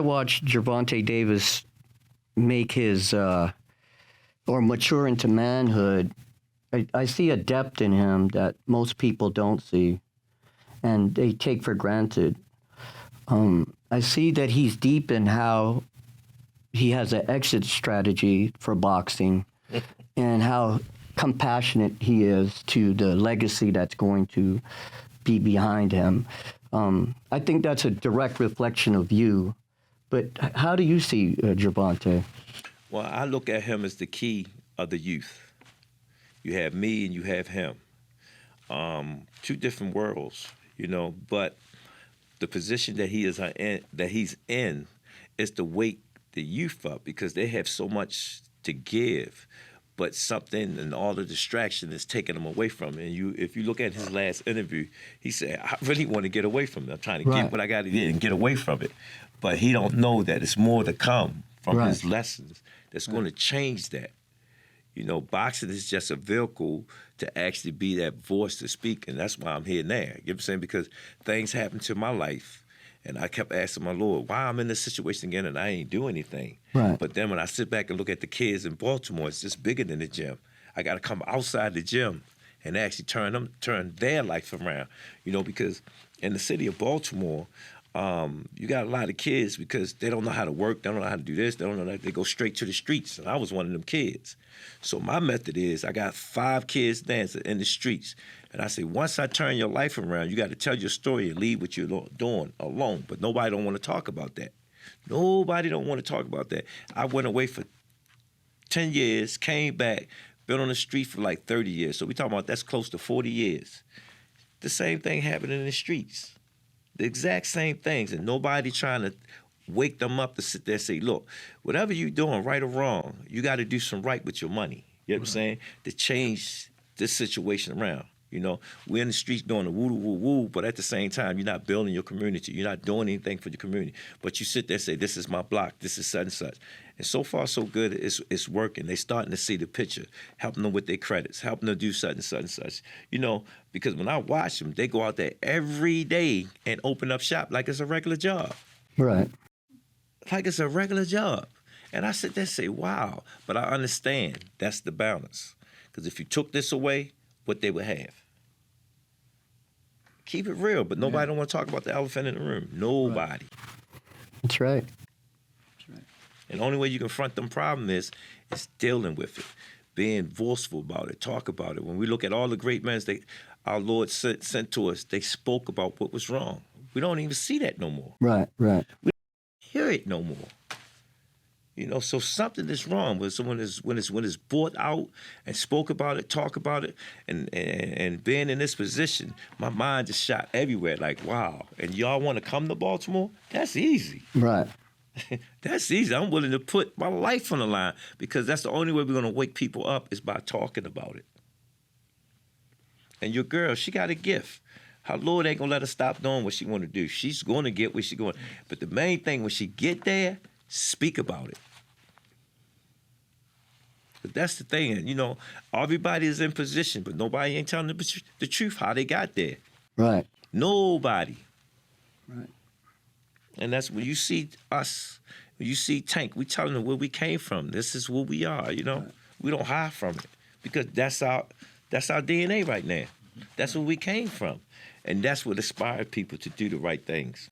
watch Gervonta Davis make his or mature into manhood, I see a depth in him that most people don't see, and they take for granted. I see that he's deep in how he has an exit strategy for boxing and how compassionate he is to the legacy that's going to be behind him. I think that's a direct reflection of you. But how do you see Gervonta? Well, I look at him as the key of the youth. You have me and you have him. Two different worlds, but the position that he's in is to wake the youth up because they have so much to give, but something and all the distraction is taking them away from it. And if you look at his last interview, he said, I really want to get away from it. I'm trying to get what I got to get and get away from it. But he don't know that it's more to come from his lessons that's going to change that. Boxing is just a vehicle to actually be that voice to speak, and that's why I'm here now. You know what I'm saying? Because things happened to my life, and I kept asking my Lord, why I'm in this situation again and I ain't do anything. Right. But then when I sit back and look at the kids in Baltimore, it's just bigger than the gym. I got to come outside the gym and actually turn their life around, because in the city of Baltimore, you got a lot of kids because they don't know how to work, they don't know how to do this, they don't know that they go straight to the streets. And I was one of them kids. So my method is I got 5 kids dancing in the streets. And I say, once I turn your life around, you got to tell your story and leave what you're doing alone. But nobody don't want to talk about that. Nobody don't want to talk about that. I went away for 10 years, came back, been on the street for like 30 years. So we talking about that's close to 40 years. The same thing happened in the streets. The exact same things, and nobody trying to wake them up to sit there and say, look, whatever you're doing, right or wrong, you got to do some right with your money. You know what I'm saying? To change this situation around. We're in the streets doing the woo-woo-woo, but at the same time, you're not building your community. You're not doing anything for your community. But you sit there and say, this is my block, this is such and such. And so far, so good, it's working. They're starting to see the picture, helping them with their credits, helping them do such and such and such. Because when I watch them, they go out there every day and open up shop like it's a regular job. Right. Like it's a regular job. And I sit there and say, wow. But I understand that's the balance. Because if you took this away, what they would have. Keep it real, but nobody don't want to talk about the elephant in the room. Nobody. That's right. And the only way you confront them problem is dealing with it, being forceful about it, talk about it. When we look at all the great men our Lord sent to us, they spoke about what was wrong. We don't even see that no more. Right. We don't hear it no more. So something is wrong when it's brought out and spoke about it, talk about it, and being in this position, my mind just shot everywhere. Like, wow! And y'all want to come to Baltimore? That's easy. Right. That's easy. I'm willing to put my life on the line because that's the only way we're gonna wake people up is by talking about it. And your girl, she got a gift. Her Lord ain't gonna let her stop doing what she want to do. She's gonna get where she's going. But the main thing when she get there, speak about it. But that's the thing, everybody is in position, but nobody ain't telling the truth how they got there. Right. Nobody. Right. And that's when you see us, when you see Tank, we telling them where we came from. This is who we are, Right. We don't hide from it because that's our DNA right now. That's where we came from. And that's what inspired people to do the right things.